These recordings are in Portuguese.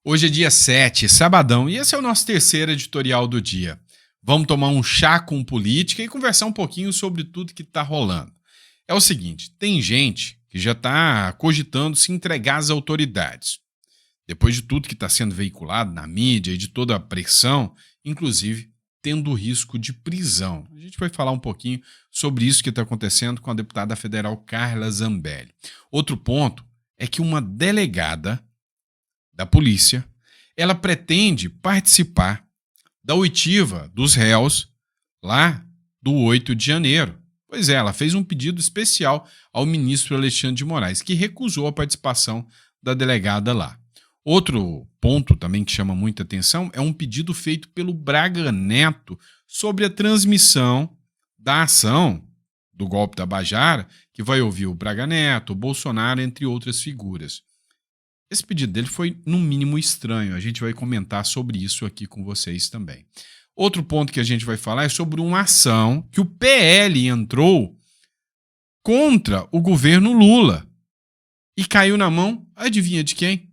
Hoje é dia 7, sabadão, e esse é o nosso terceiro editorial do dia. Vamos tomar um chá com política e conversar um pouquinho sobre tudo que está rolando. É o seguinte, tem gente que já está cogitando se entregar às autoridades. Depois de tudo que está sendo veiculado na mídia e de toda a pressão, inclusive tendo o risco de prisão. A gente vai falar um pouquinho sobre isso que está acontecendo com a deputada federal Carla Zambelli. Outro ponto é que uma delegada da polícia, ela pretende participar da oitiva dos réus lá do 8 de janeiro. Pois é, ela fez um pedido especial ao ministro Alexandre de Moraes, que recusou a participação da delegada lá. Outro ponto também que chama muita atenção é um pedido feito pelo Braga Neto sobre a transmissão da ação do golpe da Tabajara, que vai ouvir o Braga Neto, o Bolsonaro, entre outras figuras. Esse pedido dele foi, no mínimo, estranho. A gente vai comentar sobre isso aqui com vocês também. Outro ponto que a gente vai falar é sobre uma ação que o PL entrou contra o governo Lula e caiu na mão, adivinha de quem?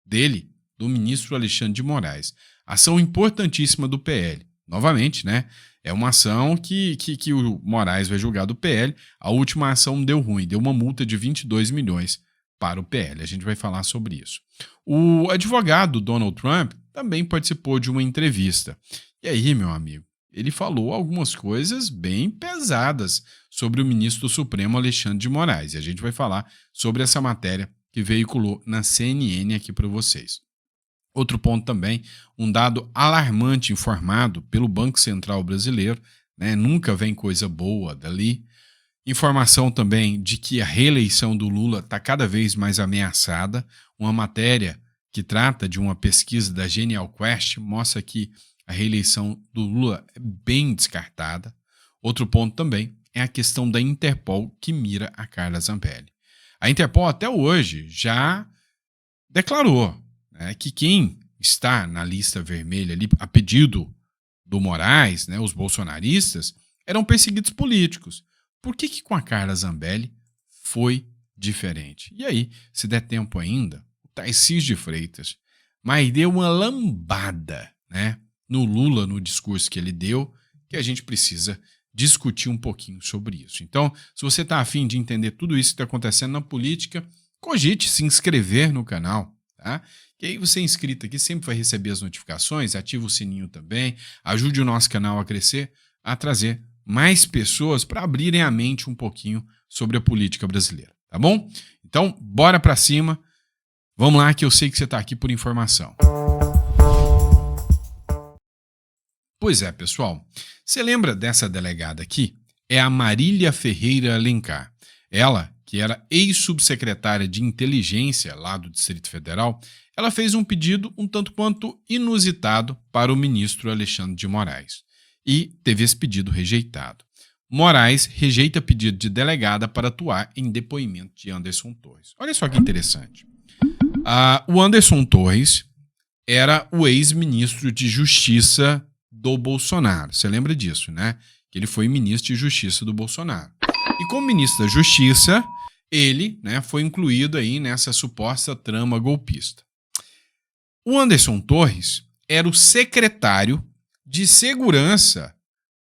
Dele, do ministro Alexandre de Moraes. Ação importantíssima do PL. Novamente, né? É uma ação que o Moraes vai julgar do PL. A última ação deu ruim, deu uma multa de 22 milhões para o PL. A gente vai falar sobre isso. O advogado Donald Trump também participou de uma entrevista. E aí, meu amigo, ele falou algumas coisas bem pesadas sobre o ministro do Supremo Alexandre de Moraes. E a gente vai falar sobre essa matéria que veiculou na CNN aqui para vocês. Outro ponto também, um dado alarmante informado pelo Banco Central Brasileiro, né? Nunca vem coisa boa dali. Informação também de que a reeleição do Lula está cada vez mais ameaçada. Uma matéria que trata de uma pesquisa da Genial Quest mostra que a reeleição do Lula é bem descartada. Outro ponto também é a questão da Interpol, que mira a Carla Zambelli. A Interpol até hoje já declarou, né, que quem está na lista vermelha ali, a pedido do Moraes, né, os bolsonaristas, eram perseguidos políticos. Por que com a Carla Zambelli foi diferente? E aí, se der tempo ainda, o Tarcísio de Freitas, mas deu uma lambada, né, no Lula, no discurso que ele deu, que a gente precisa discutir um pouquinho sobre isso. Então, se você está afim de entender tudo isso que está acontecendo na política, cogite se inscrever no canal, tá? Que aí você é inscrito aqui sempre vai receber as notificações, ativa o sininho também, ajude o nosso canal a crescer, a trazer mais pessoas para abrirem a mente um pouquinho sobre a política brasileira, tá bom? Então, bora para cima. Vamos lá que eu sei que você está aqui por informação. Pois é, pessoal. Você lembra dessa delegada aqui? É a Marília Ferreira Alencar. Ela, que era ex-subsecretária de inteligência lá do Distrito Federal, ela fez um pedido um tanto quanto inusitado para o ministro Alexandre de Moraes. E teve esse pedido rejeitado. Moraes rejeita pedido de delegada para atuar em depoimento de Anderson Torres. Olha só que interessante. O Anderson Torres era o ex-ministro de Justiça do Bolsonaro. Você lembra disso, né? Que ele foi ministro de Justiça do Bolsonaro. E como ministro da Justiça, ele, né, foi incluído aí nessa suposta trama golpista. O Anderson Torres era o secretário de Segurança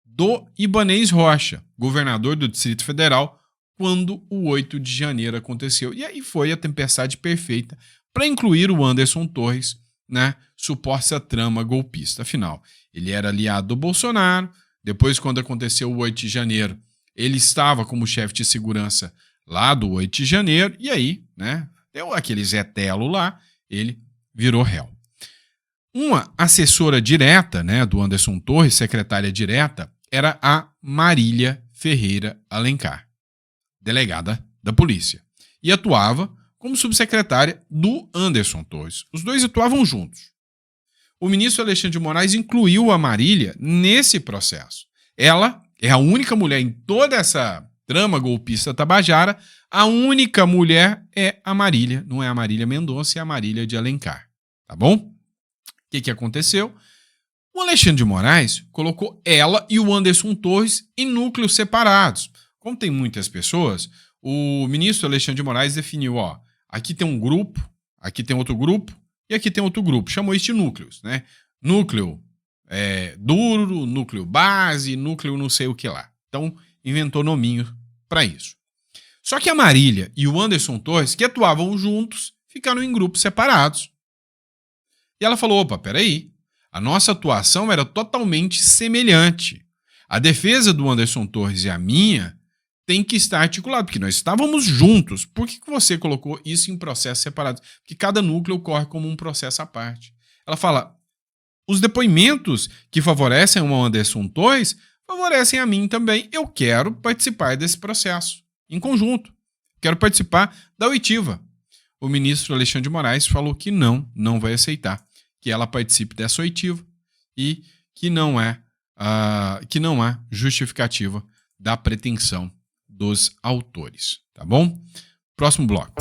do Ibanez Rocha, governador do Distrito Federal, quando o 8 de janeiro aconteceu. E aí foi a tempestade perfeita para incluir o Anderson Torres na suposta trama golpista. Afinal, ele era aliado do Bolsonaro, depois quando aconteceu o 8 de janeiro, ele estava como chefe de segurança lá do 8 de janeiro, e aí, né, deu aquele Zé Telo lá, ele virou réu. Uma assessora direta, né, do Anderson Torres, secretária direta, era a Marília Ferreira Alencar, delegada da polícia, e atuava como subsecretária do Anderson Torres. Os dois atuavam juntos. O ministro Alexandre de Moraes incluiu a Marília nesse processo. Ela é a única mulher em toda essa trama golpista tabajara, a única mulher é a Marília, não é a Marília Mendonça, é a Marília de Alencar, tá bom? O que aconteceu? O Alexandre de Moraes colocou ela e o Anderson Torres em núcleos separados. Como tem muitas pessoas, o ministro Alexandre de Moraes definiu, aqui tem um grupo, aqui tem outro grupo, E aqui tem outro grupo, chamou isso de núcleos, né? Núcleo duro, núcleo base, núcleo não sei o que lá. Então, inventou nominho para isso. Só que a Marília e o Anderson Torres, que atuavam juntos, ficaram em grupos separados. E ela falou, opa, peraí, a nossa atuação era totalmente semelhante. A defesa do Anderson Torres e a minha tem que estar articulada, porque nós estávamos juntos. Por que você colocou isso em processos separados? Porque cada núcleo corre como um processo à parte. Ela fala, os depoimentos que favorecem o Anderson Torres favorecem a mim também. Eu quero participar desse processo, em conjunto. Quero participar da oitiva. O ministro Alexandre de Moraes falou que não vai aceitar que ela participe dessa oitiva e que não há justificativa da pretensão dos autores, tá bom? Próximo bloco.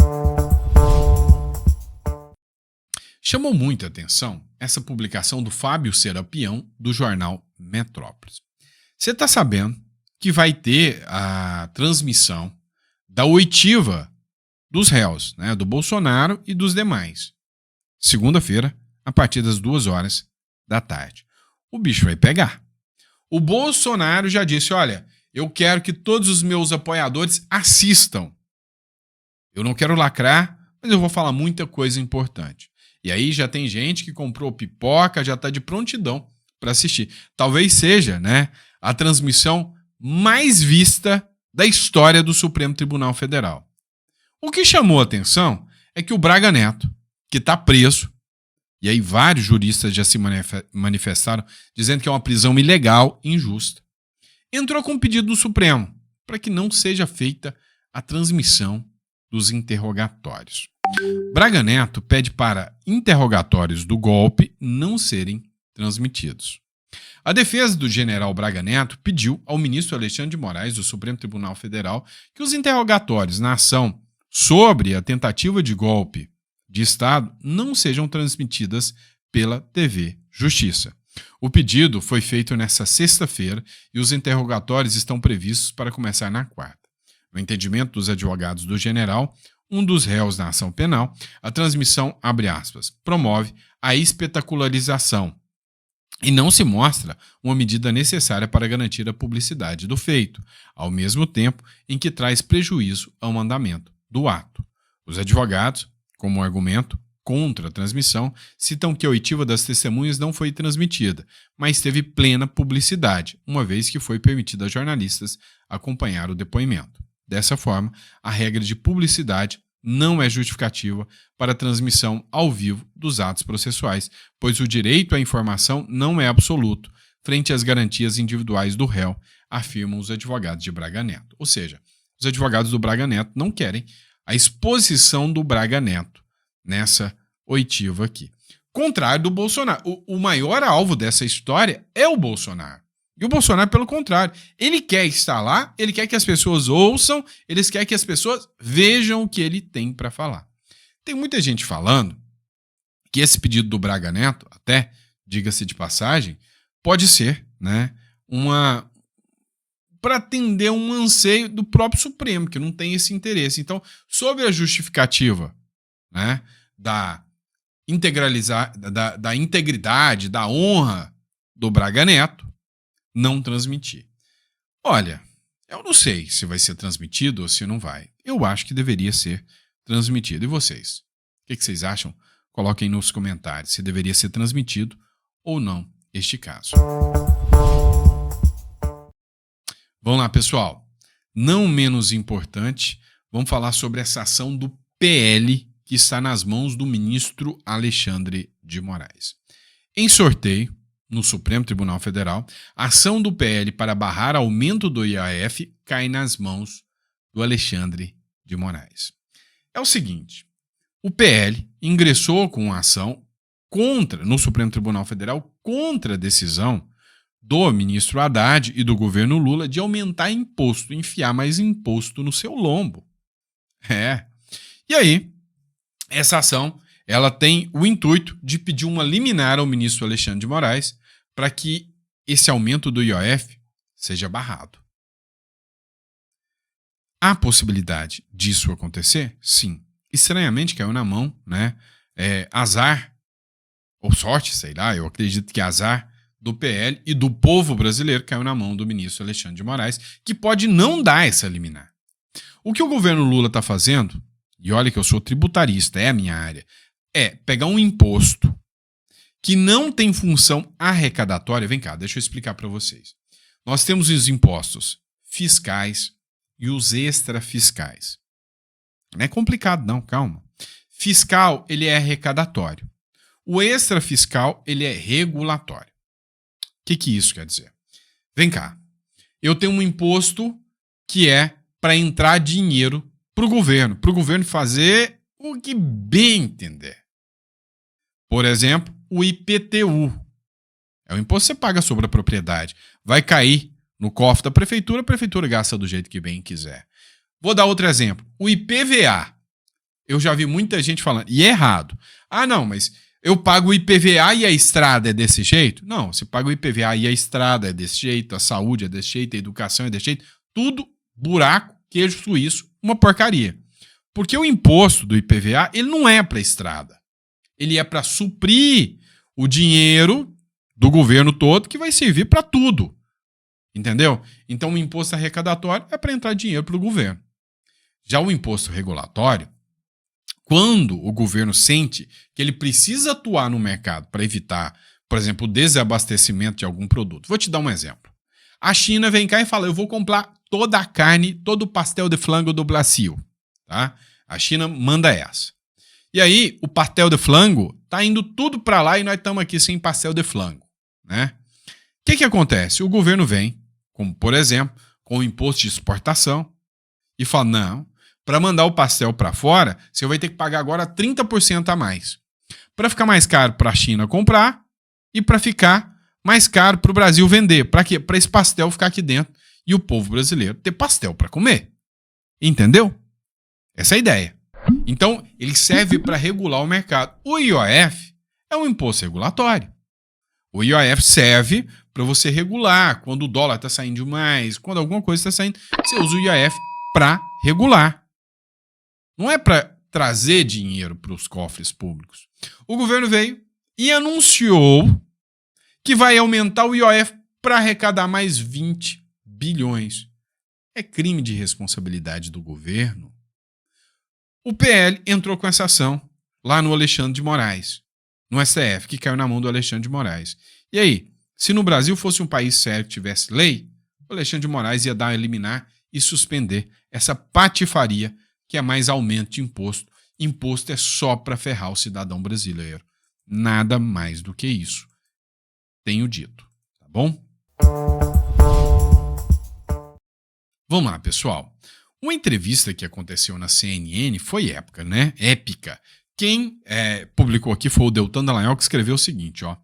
Chamou muita atenção essa publicação do Fábio Serapião do jornal Metrópolis. Você está sabendo que vai ter a transmissão da oitiva dos réus, né, do Bolsonaro e dos demais. Segunda-feira, a partir das 14h. O bicho vai pegar. O Bolsonaro já disse, olha, eu quero que todos os meus apoiadores assistam. Eu não quero lacrar, mas eu vou falar muita coisa importante. E aí já tem gente que comprou pipoca, já está de prontidão para assistir. Talvez seja, né, a transmissão mais vista da história do Supremo Tribunal Federal. O que chamou a atenção é que o Braga Neto, que está preso, e aí vários juristas já se manifestaram dizendo que é uma prisão ilegal e injusta, entrou com um pedido do Supremo para que não seja feita a transmissão dos interrogatórios. Braga Neto pede para interrogatórios do golpe não serem transmitidos. A defesa do general Braga Neto pediu ao ministro Alexandre de Moraes, do Supremo Tribunal Federal, que os interrogatórios na ação sobre a tentativa de golpe de Estado não sejam transmitidas pela TV Justiça. O pedido foi feito nesta sexta-feira e os interrogatórios estão previstos para começar na quarta. No entendimento dos advogados do general, um dos réus na ação penal, a transmissão, abre aspas, promove a espetacularização e não se mostra uma medida necessária para garantir a publicidade do feito, ao mesmo tempo em que traz prejuízo ao andamento do ato. Os advogados, como argumento contra a transmissão, citam que a oitiva das testemunhas não foi transmitida, mas teve plena publicidade, uma vez que foi permitido a jornalistas acompanhar o depoimento. Dessa forma, a regra de publicidade não é justificativa para a transmissão ao vivo dos atos processuais, pois o direito à informação não é absoluto frente às garantias individuais do réu, afirmam os advogados de Braga Neto. Ou seja, os advogados do Braga Neto não querem a exposição do Braga Neto nessa oitiva aqui. Contrário do Bolsonaro. O maior alvo dessa história é o Bolsonaro. E o Bolsonaro, pelo contrário, ele quer estar lá, ele quer que as pessoas ouçam, ele quer que as pessoas vejam o que ele tem para falar. Tem muita gente falando que esse pedido do Braga Neto, até, diga-se de passagem, pode ser, né, para atender um anseio do próprio Supremo, que não tem esse interesse. Então, sobre a justificativa, né, da integridade, da honra do Braga Neto, não transmitir. Olha, eu não sei se vai ser transmitido ou se não vai. Eu acho que deveria ser transmitido. E vocês? O que vocês acham? Coloquem nos comentários se deveria ser transmitido ou não este caso. Vamos lá, pessoal. Não menos importante, vamos falar sobre essa ação do PL que está nas mãos do ministro Alexandre de Moraes. Em sorteio, no Supremo Tribunal Federal, a ação do PL para barrar aumento do IOF cai nas mãos do Alexandre de Moraes. É o seguinte, o PL ingressou com a ação no Supremo Tribunal Federal contra a decisão do ministro Haddad e do governo Lula de aumentar imposto, enfiar mais imposto no seu lombo. E aí, essa ação ela tem o intuito de pedir uma liminar ao ministro Alexandre de Moraes para que esse aumento do IOF seja barrado. Há possibilidade disso acontecer? Sim. Estranhamente caiu na mão, né? Azar ou sorte, sei lá, eu acredito que azar do PL e do povo brasileiro caiu na mão do ministro Alexandre de Moraes, que pode não dar essa liminar. O que o governo Lula está fazendo, e olha que eu sou tributarista, é a minha área, é pegar um imposto que não tem função arrecadatória. Vem cá, deixa eu explicar para vocês. Nós temos os impostos fiscais e os extrafiscais. Não é complicado não, calma. Fiscal, ele é arrecadatório. O extrafiscal, ele é regulatório. O que isso quer dizer? Vem cá, eu tenho um imposto que é para entrar dinheiro para o governo fazer o que bem entender. Por exemplo, o IPTU. É o imposto que você paga sobre a propriedade. Vai cair no cofre da prefeitura, a prefeitura gasta do jeito que bem quiser. Vou dar outro exemplo. O IPVA. Eu já vi muita gente falando, e é errado. Ah, não, mas eu pago o IPVA e a estrada é desse jeito? Não, você paga o IPVA e a estrada é desse jeito, a saúde é desse jeito, a educação é desse jeito. Tudo buraco, queijo suíço, uma porcaria. Porque o imposto do IPVA, ele não é para estrada. Ele é para suprir o dinheiro do governo todo que vai servir para tudo. Entendeu? Então o imposto arrecadatório é para entrar dinheiro para o governo. Já o imposto regulatório, quando o governo sente que ele precisa atuar no mercado para evitar, por exemplo, o desabastecimento de algum produto. Vou te dar um exemplo. A China vem cá e fala, eu vou comprar toda a carne, todo o pastel de flango do Brasil. Tá? A China manda essa. E aí, o pastel de flango tá indo tudo para lá e nós estamos aqui sem pastel de flango. Né? O que acontece? O governo vem, como por exemplo, com o imposto de exportação e fala, não, para mandar o pastel para fora, você vai ter que pagar agora 30% a mais. Para ficar mais caro para a China comprar e para ficar mais caro para o Brasil vender. Para quê? Para esse pastel ficar aqui dentro e o povo brasileiro ter pastel para comer. Entendeu? Essa é a ideia. Então, ele serve para regular o mercado. O IOF é um imposto regulatório. O IOF serve para você regular quando o dólar está saindo demais, quando alguma coisa está saindo, você usa o IOF para regular. Não é para trazer dinheiro para os cofres públicos. O governo veio e anunciou que vai aumentar o IOF para arrecadar mais 20 bilhões. É crime de responsabilidade do governo. O PL entrou com essa ação lá no Alexandre de Moraes, no STF, que caiu na mão do Alexandre de Moraes. E aí, se no Brasil fosse um país sério que tivesse lei, o Alexandre de Moraes ia dar a eliminar e suspender essa patifaria que é mais aumento de imposto. Imposto é só para ferrar o cidadão brasileiro. Nada mais do que isso. Tenho dito, tá bom? Vamos lá, pessoal. Uma entrevista que aconteceu na CNN foi épica, né? Épica. Quem publicou aqui foi o Deltan Dallagnol, que escreveu o seguinte, ó.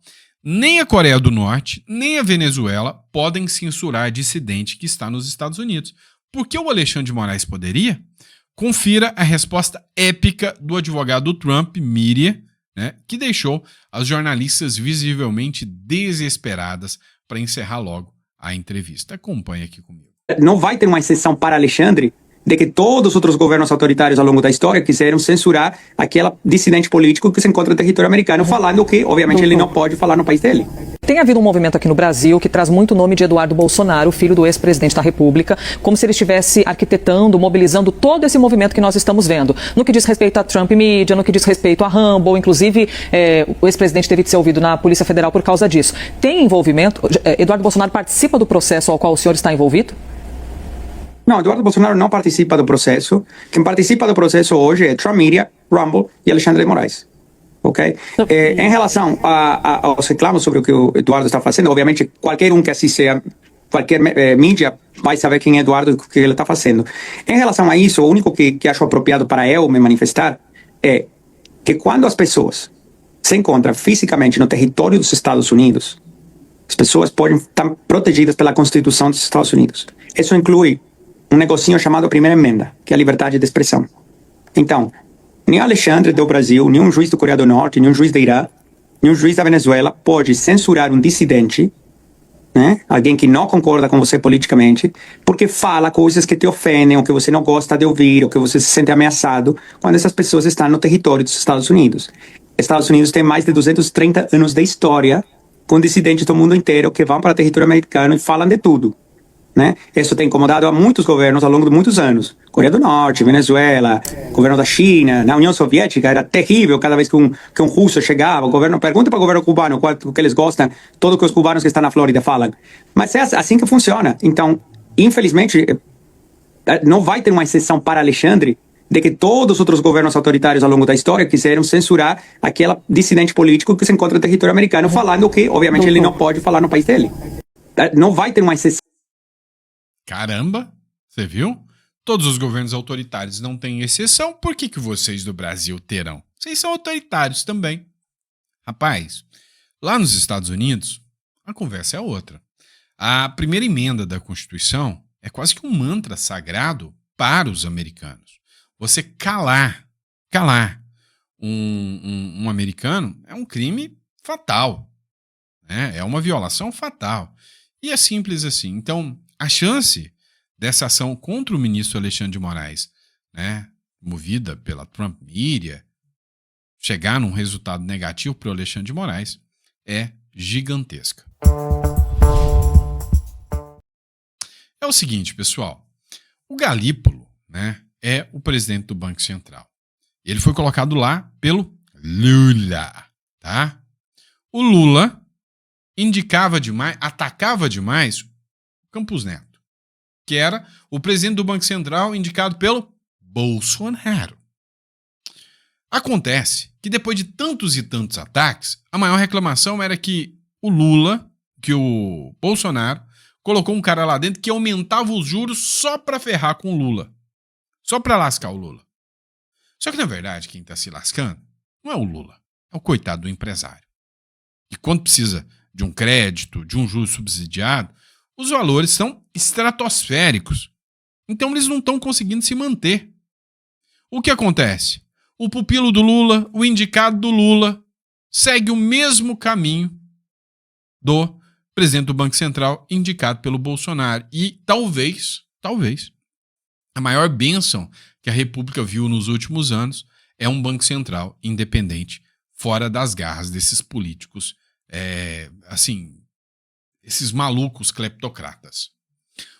Nem a Coreia do Norte, nem a Venezuela podem censurar dissidente que está nos Estados Unidos. Por que o Alexandre de Moraes poderia? Confira a resposta épica do advogado Trump, Miriam, né, que deixou as jornalistas visivelmente desesperadas para encerrar logo a entrevista. Acompanhe aqui comigo. Não vai ter uma exceção para Alexandre de que todos os outros governos autoritários ao longo da história quiseram censurar aquele dissidente político que se encontra no território americano, falando que, obviamente, ele não pode falar no país dele. Tem havido um movimento aqui no Brasil que traz muito o nome de Eduardo Bolsonaro, filho do ex-presidente da República, como se ele estivesse arquitetando, mobilizando todo esse movimento que nós estamos vendo. No que diz respeito a Trump Media, no que diz respeito a Rumble, inclusive o ex-presidente teve de ser ouvido na Polícia Federal por causa disso. Tem envolvimento? Eduardo Bolsonaro participa do processo ao qual o senhor está envolvido? Não, Eduardo Bolsonaro não participa do processo. Quem participa do processo hoje é Trump Media, Rumble e Alexandre de Moraes. Ok? Em relação aos reclamos sobre o que o Eduardo está fazendo, obviamente qualquer um que assiste qualquer mídia vai saber quem é Eduardo e o que ele está fazendo. Em relação a isso, o único que acho apropriado para eu me manifestar é que quando as pessoas se encontram fisicamente no território dos Estados Unidos, as pessoas podem estar protegidas pela Constituição dos Estados Unidos. Isso inclui um negocinho chamado Primeira Emenda, que é a liberdade de expressão. Então, nem Alexandre do Brasil, nem um juiz da Coreia do Norte, nem um juiz da Irã, nem um juiz da Venezuela pode censurar um dissidente, né? Alguém que não concorda com você politicamente, porque fala coisas que te ofendem, ou que você não gosta de ouvir, ou que você se sente ameaçado, quando essas pessoas estão no território dos Estados Unidos. Estados Unidos tem mais de 230 anos de história com dissidentes do mundo inteiro que vão para o território americano e falam de tudo. Né? Isso tem incomodado a muitos governos ao longo de muitos anos. Coreia do Norte, Venezuela, governo da China, na União Soviética era terrível cada vez que um russo chegava. O governo pergunta para o governo cubano o que eles gostam, tudo que os cubanos que estão na Flórida falam. Mas é assim que funciona. Então, infelizmente, não vai ter uma exceção para Alexandre de que todos os outros governos autoritários ao longo da história quiseram censurar aquele dissidente político que se encontra no território americano, falando que, obviamente, ele não pode falar no país dele. Não vai ter uma exceção. Caramba, você viu? Todos os governos autoritários não têm exceção, por que vocês do Brasil terão? Vocês são autoritários também. Rapaz, lá nos Estados Unidos, a conversa é outra. A primeira emenda da Constituição é quase que um mantra sagrado para os americanos. Você calar um americano é um crime fatal, né? É uma violação fatal. E é simples assim. Então, a chance dessa ação contra o ministro Alexandre de Moraes, né, movida pela Trump Media, chegar num resultado negativo para o Alexandre de Moraes é gigantesca. É o seguinte, pessoal. O Galípolo, né, é o presidente do Banco Central. Ele foi colocado lá pelo Lula, tá? O Lula atacava demais Campos Neto, que era o presidente do Banco Central indicado pelo Bolsonaro. Acontece que depois de tantos e tantos ataques, a maior reclamação era que o Bolsonaro colocou um cara lá dentro que aumentava os juros só para ferrar com o Lula. Só para lascar o Lula. Só que, na verdade, quem está se lascando não é o Lula, é o coitado do empresário. E quando precisa de um crédito, de um juro subsidiado, os valores são estratosféricos. Então eles não estão conseguindo se manter. O que acontece? O pupilo do Lula, o indicado do Lula, segue o mesmo caminho do presidente do Banco Central indicado pelo Bolsonaro. E talvez, a maior bênção que a República viu nos últimos anos é um Banco Central independente, fora das garras desses políticos, esses malucos cleptocratas.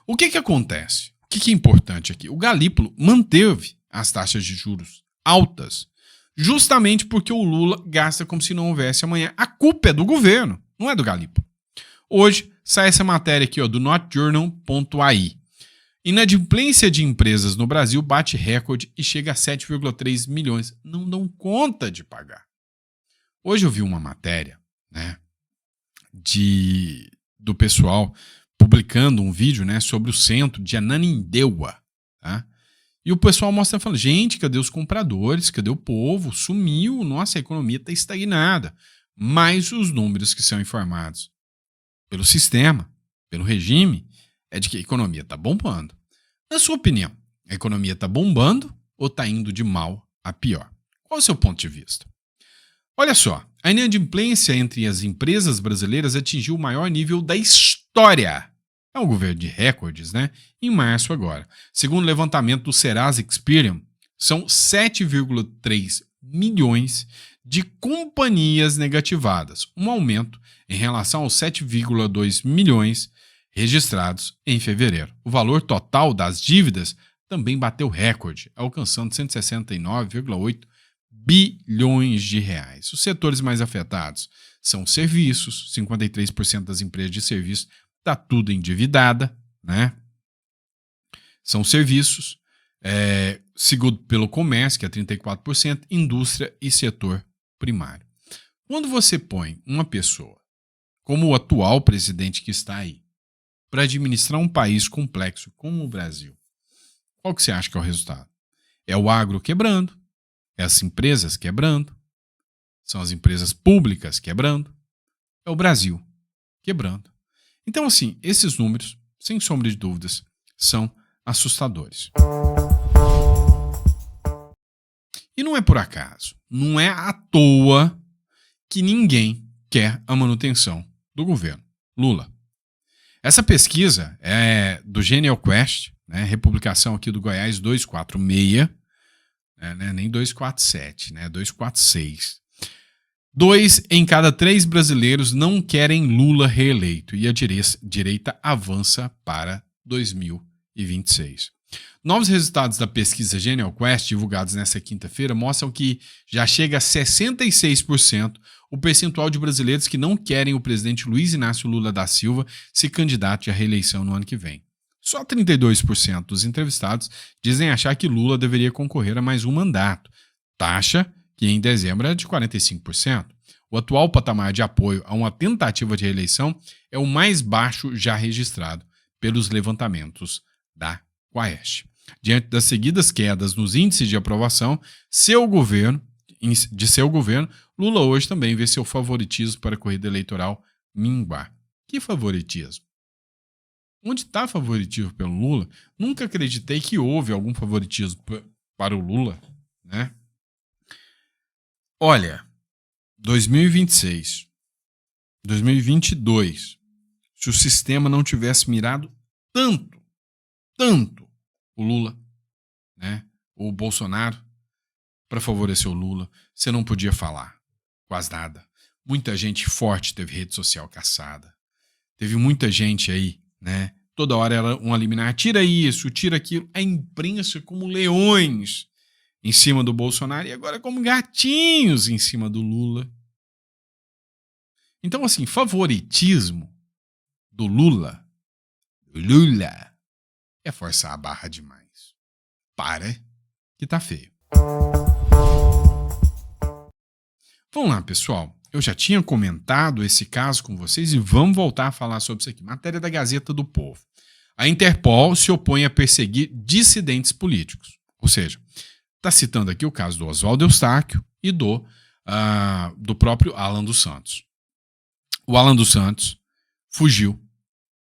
O que acontece? O que é importante aqui? O Galípolo manteve as taxas de juros altas justamente porque o Lula gasta como se não houvesse amanhã. A culpa é do governo, não é do Galípolo. Hoje sai essa matéria aqui, ó, do notjournal.ai. Inadimplência de empresas no Brasil bate recorde e chega a 7,3 milhões. Não dão conta de pagar. Hoje eu vi uma matéria, né, do pessoal publicando um vídeo, né, sobre o centro de Ananindeua, tá? E o pessoal mostra falando, gente, cadê os compradores? Cadê o povo? Sumiu, nossa, a economia está estagnada. Mas os números que são informados pelo sistema, pelo regime, é de que a economia está bombando. Na sua opinião, a economia está bombando ou está indo de mal a pior? Qual é o seu ponto de vista? Olha só, a inadimplência entre as empresas brasileiras atingiu o maior nível da história. É um governo de recordes, né? Em março agora. Segundo o levantamento do Serasa Experian, são 7,3 milhões de companhias negativadas, um aumento em relação aos 7,2 milhões registrados em fevereiro. O valor total das dívidas também bateu recorde, alcançando 169,8 bilhões de reais. Os setores mais afetados são serviços, 53% das empresas de serviço está tudo endividada, né? São serviços, segundo pelo comércio, que é 34%, indústria e setor primário. Quando você põe uma pessoa, como o atual presidente que está aí, para administrar um país complexo como o Brasil, qual que você acha que é o resultado? É o agro quebrando, é as empresas quebrando, são as empresas públicas quebrando, é o Brasil quebrando. Então, assim, esses números, sem sombra de dúvidas, são assustadores. E não é por acaso, não é à toa que ninguém quer a manutenção do governo Lula. Essa pesquisa é do Genial Quest, né, republicação aqui do Goiás 246, nem 247, né, 246. 2 em cada 3 brasileiros não querem Lula reeleito e a direita avança para 2026. Novos resultados da pesquisa Genial Quest, divulgados nesta quinta-feira, mostram que já chega a 66% o percentual de brasileiros que não querem o presidente Luiz Inácio Lula da Silva se candidate à reeleição no ano que vem. Só 32% dos entrevistados dizem achar que Lula deveria concorrer a mais um mandato, taxa que em dezembro é de 45%. O atual patamar de apoio a uma tentativa de reeleição é o mais baixo já registrado pelos levantamentos da Quaest. Diante das seguidas quedas nos índices de aprovação de seu governo, Lula hoje também vê seu favoritismo para a corrida eleitoral minguar. Que favoritismo? Onde está favoritismo pelo Lula? Nunca acreditei que houve algum favoritismo para o Lula, né? Olha, 2026, 2022, se o sistema não tivesse mirado tanto o Lula, né, o Bolsonaro, para favorecer o Lula, você não podia falar quase nada. Muita gente forte teve rede social caçada. Teve muita gente aí, né? Toda hora era um liminar, tira isso, tira aquilo. A imprensa como leões em cima do Bolsonaro e agora como gatinhos em cima do Lula. Então, assim, favoritismo do Lula é forçar a barra demais. Para, que tá feio. Vamos lá, pessoal. Eu já tinha comentado esse caso com vocês e vamos voltar a falar sobre isso aqui. Matéria da Gazeta do Povo. A Interpol se opõe a perseguir dissidentes políticos. Ou seja, está citando aqui o caso do Oswaldo Eustáquio e do próprio Alan dos Santos. O Alan dos Santos fugiu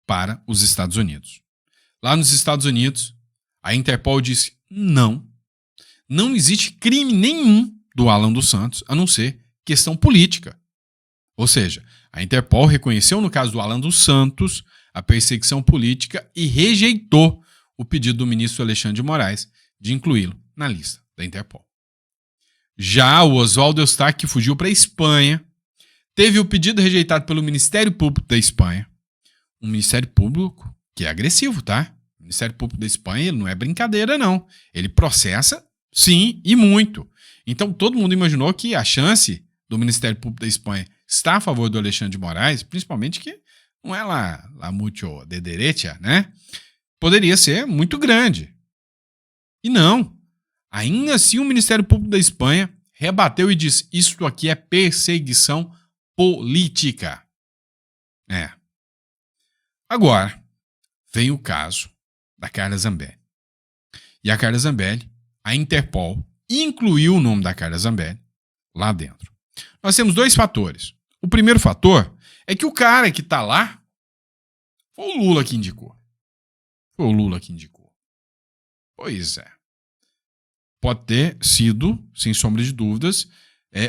para os Estados Unidos. Lá nos Estados Unidos, a Interpol disse não existe crime nenhum do Alan dos Santos, a não ser questão política. Ou seja, a Interpol reconheceu no caso do Alan dos Santos a perseguição política e rejeitou o pedido do ministro Alexandre de Moraes de incluí-lo na lista da Interpol. Já o Oswaldo Eustáquio, que fugiu para a Espanha, teve o pedido rejeitado pelo Ministério Público da Espanha. Um Ministério Público que é agressivo, tá? O Ministério Público da Espanha ele não é brincadeira, não. Ele processa, sim, e muito. Então todo mundo imaginou que a chance do Ministério Público da Espanha estar a favor do Alexandre de Moraes, principalmente que não é lá muito de derecha, né? Poderia ser muito grande. E não. Ainda assim o Ministério Público da Espanha rebateu e disse: isto aqui é perseguição política. Agora, vem o caso da Carla Zambelli. E a Carla Zambelli, a Interpol incluiu o nome da Carla Zambelli lá dentro. Nós temos 2 fatores. O primeiro fator é que o cara que está lá foi o Lula que indicou. Pois é. Pode ter sido, sem sombra de dúvidas,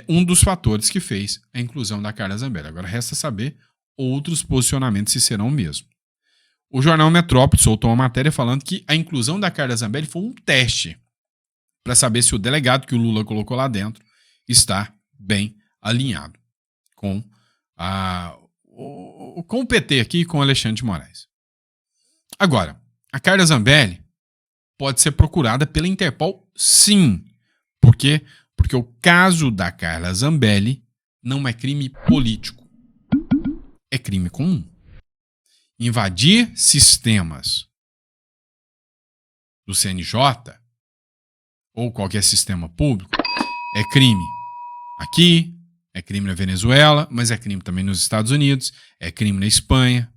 um dos fatores que fez a inclusão da Carla Zambelli. Agora resta saber outros posicionamentos se serão o mesmo. O jornal Metrópole soltou uma matéria falando que a inclusão da Carla Zambelli foi um teste para saber se o delegado que o Lula colocou lá dentro está bem alinhado com o PT aqui, com o Alexandre de Moraes. Agora, a Carla Zambelli pode ser procurada pela Interpol, sim. Por quê? Porque o caso da Carla Zambelli não é crime político. É crime comum. Invadir sistemas do CNJ ou qualquer sistema público é crime aqui, é crime na Venezuela, mas é crime também nos Estados Unidos, é crime na Espanha.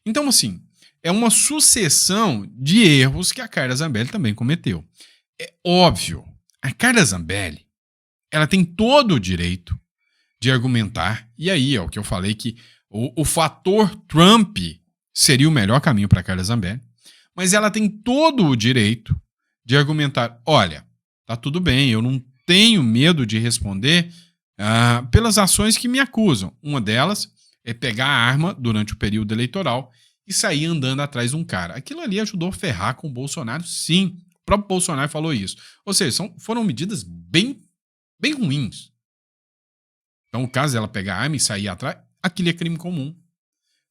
Então, assim, é uma sucessão de erros que a Carla Zambelli também cometeu. É óbvio, a Carla Zambelli, ela tem todo o direito de argumentar, e aí é o que eu falei que o fator Trump seria o melhor caminho para a Carla Zambelli, mas ela tem todo o direito de argumentar, olha, tá tudo bem, eu não tenho medo de responder pelas ações que me acusam. Uma delas é pegar a arma durante o período eleitoral e sair andando atrás de um cara. Aquilo ali ajudou a ferrar com o Bolsonaro, sim. O próprio Bolsonaro falou isso. Ou seja, foram medidas bem ruins. Então, o caso dela pegar a arma e sair atrás, aquilo é crime comum.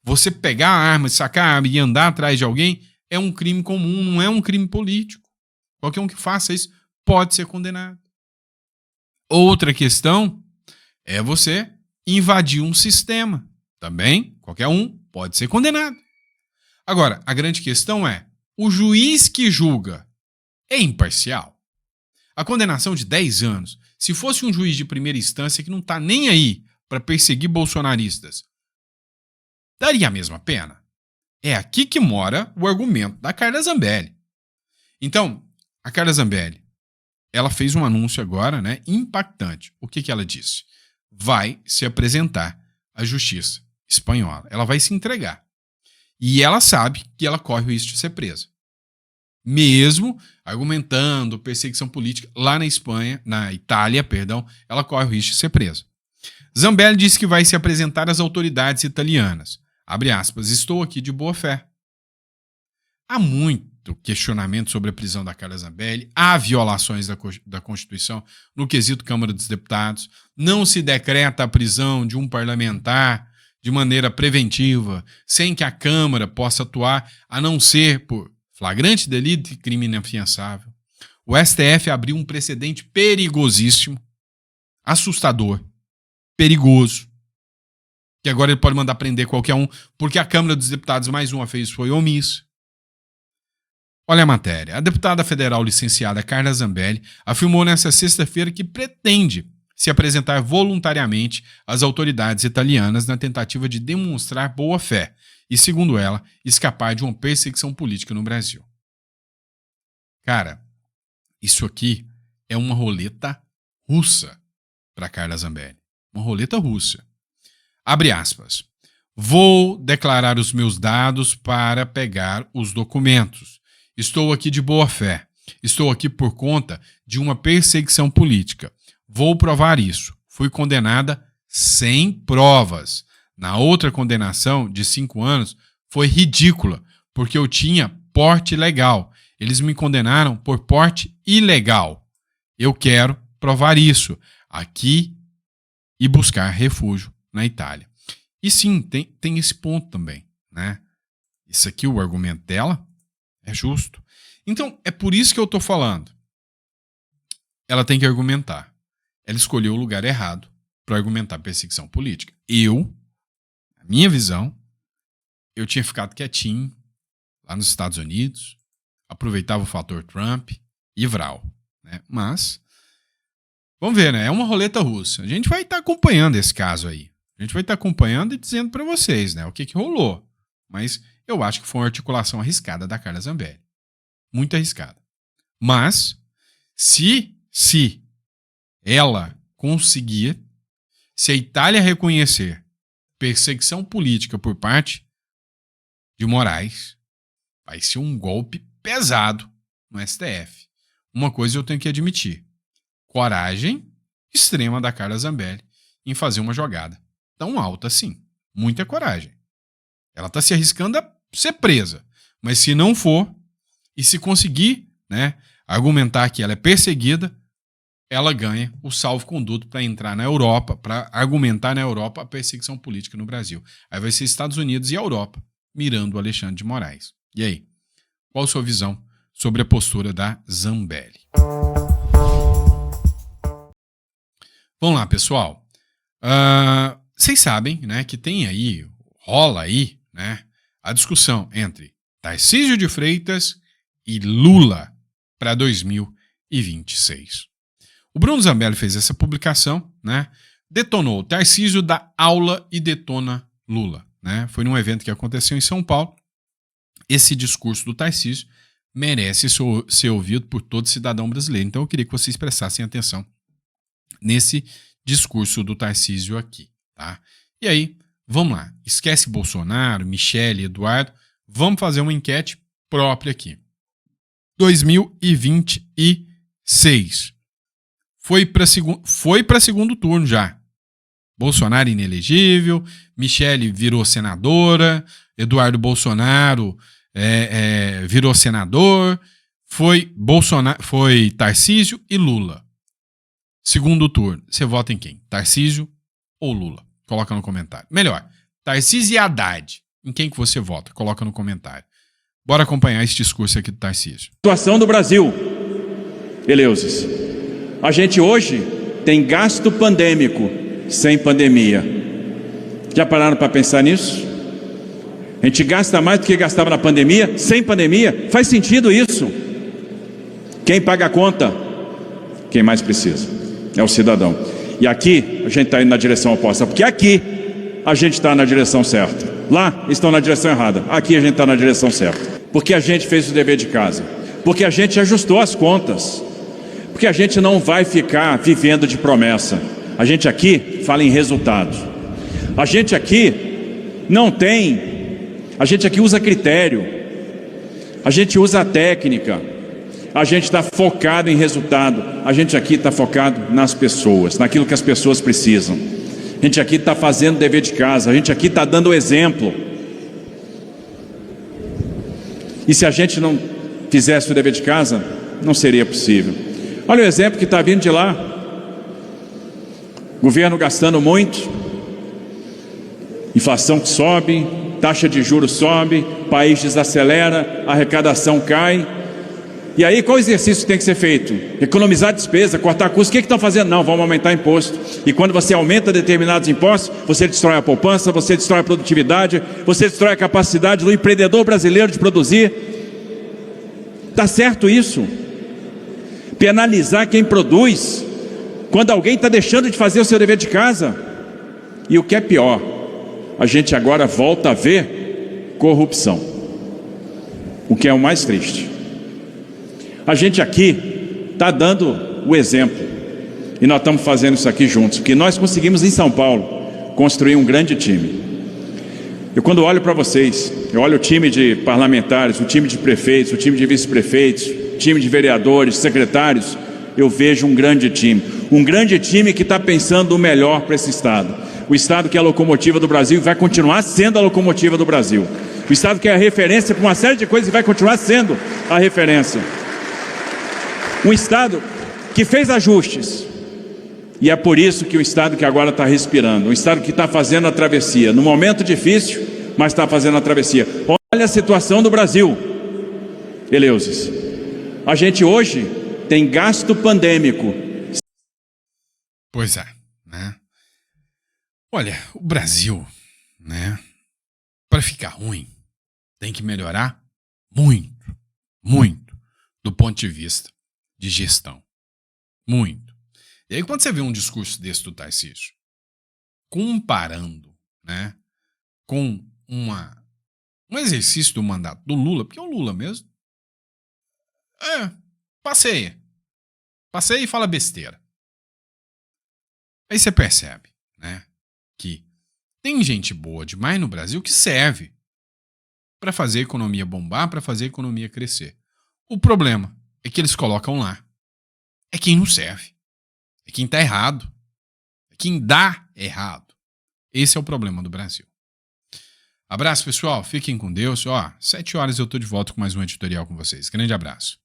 Você pegar a arma, sacar a arma e andar atrás de alguém é um crime comum, não é um crime político. Qualquer um que faça isso pode ser condenado. Outra questão é você invadir um sistema. Também, qualquer um pode ser condenado. Agora, a grande questão é, o juiz que julga é imparcial? A condenação de 10 anos, se fosse um juiz de primeira instância que não está nem aí para perseguir bolsonaristas, daria a mesma pena? É aqui que mora o argumento da Carla Zambelli. Então, a Carla Zambelli, ela fez um anúncio agora, né, impactante. O que ela disse? Vai se apresentar à justiça espanhola. Ela vai se entregar. E ela sabe que ela corre o risco de ser presa. Mesmo argumentando perseguição política lá na Espanha, na Itália, perdão, ela corre o risco de ser presa. Zambelli disse que vai se apresentar às autoridades italianas. Abre aspas, estou aqui de boa fé. Há muito questionamento sobre a prisão da Carla Zambelli, há violações da Constituição no quesito Câmara dos Deputados, não se decreta a prisão de um parlamentar de maneira preventiva, sem que a Câmara possa atuar, a não ser por flagrante delito e crime inafiançável. O STF abriu um precedente perigosíssimo, assustador, perigoso, que agora ele pode mandar prender qualquer um, porque a Câmara dos Deputados, mais uma vez, foi omissa. Olha a matéria. A deputada federal licenciada Carla Zambelli afirmou nesta sexta-feira que pretende se apresentar voluntariamente às autoridades italianas na tentativa de demonstrar boa-fé e, segundo ela, escapar de uma perseguição política no Brasil. Cara, isso aqui é uma roleta russa para Carla Zambelli. Uma roleta russa. Abre aspas. Vou declarar os meus dados para pegar os documentos. Estou aqui de boa fé. Estou aqui por conta de uma perseguição política. Vou provar isso. Fui condenada sem provas. Na outra condenação de 5 anos foi ridícula, porque eu tinha porte legal. Eles me condenaram por porte ilegal. Eu quero provar isso aqui e buscar refúgio na Itália. E sim, tem esse ponto também, né? Isso aqui, o argumento dela, é justo. Então, é por isso que eu estou falando. Ela tem que argumentar. Ela escolheu o lugar errado para argumentar perseguição política. Na minha visão, eu tinha ficado quietinho lá nos Estados Unidos, aproveitava o fator Trump e vral, né? Mas, vamos ver, né? É uma roleta russa. A gente vai estar acompanhando esse caso aí. A gente vai estar acompanhando e dizendo para vocês, né, o que rolou. Mas eu acho que foi uma articulação arriscada da Carla Zambelli. Muito arriscada. Mas, se ela conseguir, se a Itália reconhecer perseguição política por parte de Moraes, vai ser um golpe pesado no STF. Uma coisa eu tenho que admitir. Coragem extrema da Carla Zambelli em fazer uma jogada tão alta assim. Muita coragem. Ela está se arriscando a ser presa. Mas se não for, e se conseguir, né, argumentar que ela é perseguida, ela ganha o salvo-conduto para entrar na Europa, para argumentar na Europa a perseguição política no Brasil. Aí vai ser Estados Unidos e a Europa mirando o Alexandre de Moraes. E aí? Qual a sua visão sobre a postura da Zambelli? Vamos lá, pessoal. Vocês sabem, né, que rola aí, né, a discussão entre Tarcísio de Freitas e Lula para 2026. O Bruno Zambelli fez essa publicação, né, detonou Tarcísio da aula e detona Lula, né? Foi num evento que aconteceu em São Paulo. Esse discurso do Tarcísio merece ser ouvido por todo cidadão brasileiro. Então eu queria que vocês prestassem atenção nesse discurso do Tarcísio aqui, tá? E aí, vamos lá. Esquece Bolsonaro, Michele, Eduardo. Vamos fazer uma enquete própria aqui. 2026. Foi para segundo turno já. Bolsonaro inelegível, Michele virou senadora, Eduardo Bolsonaro virou senador, foi Tarcísio e Lula. Segundo turno, você vota em quem? Tarcísio ou Lula? Coloca no comentário. Melhor, Tarcísio e Haddad. Em quem que você vota? Coloca no comentário. Bora acompanhar esse discurso aqui do Tarcísio. Situação do Brasil, Eleusis. A gente hoje tem gasto pandêmico sem pandemia. Já pararam para pensar nisso? A gente gasta mais do que gastava na pandemia, sem pandemia. Faz sentido isso? Quem paga a conta? Quem mais precisa. É o cidadão. E aqui a gente está indo na direção oposta, porque aqui a gente está na direção certa. Lá estão na direção errada. Aqui a gente está na direção certa. Porque a gente fez o dever de casa. Porque a gente ajustou as contas. Porque a gente não vai ficar vivendo de promessa. A gente aqui fala em resultados. A gente aqui não tem. A gente aqui usa critério. A gente usa a técnica. A gente está focado em resultado. A gente aqui está focado nas pessoas, naquilo que as pessoas precisam. A gente aqui está fazendo o dever de casa. A gente aqui está dando o exemplo. E se a gente não fizesse o dever de casa, não seria possível. Olha o exemplo que está vindo de lá. Governo gastando muito, inflação que sobe, taxa de juros sobe, país desacelera, arrecadação cai. E aí qual exercício tem que ser feito? Economizar despesa, cortar custos. O que estão fazendo? Não, vamos aumentar imposto. E quando você aumenta determinados impostos, você destrói a poupança, você destrói a produtividade, você destrói a capacidade do empreendedor brasileiro de produzir. Está certo isso? Penalizar quem produz, quando alguém está deixando de fazer o seu dever de casa. E o que é pior, a gente agora volta a ver corrupção. O que é o mais triste. A gente aqui está dando o exemplo. E nós estamos fazendo isso aqui juntos. Porque nós conseguimos em São Paulo construir um grande time. Eu quando olho para vocês, eu olho o time de parlamentares, o time de prefeitos, o time de vice-prefeitos, o time de vereadores, secretários, eu vejo um grande time. Um grande time que está pensando o melhor para esse Estado. O Estado que é a locomotiva do Brasil e vai continuar sendo a locomotiva do Brasil. O Estado que é a referência para uma série de coisas e vai continuar sendo a referência. Um Estado que fez ajustes. E é por isso que o Estado que agora está respirando. Um Estado que está fazendo a travessia. No momento difícil, mas está fazendo a travessia. Olha a situação do Brasil, Eleusis. A gente hoje tem gasto pandêmico. Pois é, né? Olha, o Brasil, né? Para ficar ruim, tem que melhorar muito, muito, do ponto de vista de gestão. Muito. E aí quando você vê um discurso desse do Tarcísio, comparando, né, com um exercício do mandato do Lula, porque é o Lula mesmo, passeia e fala besteira. Aí você percebe, né, que tem gente boa demais no Brasil que serve para fazer a economia bombar, para fazer a economia crescer. O problema é que eles colocam lá. É quem não serve. É quem tá errado. É quem dá errado. Esse é o problema do Brasil. Abraço, pessoal. Fiquem com Deus. 7 horas eu tô de volta com mais um editorial com vocês. Grande abraço.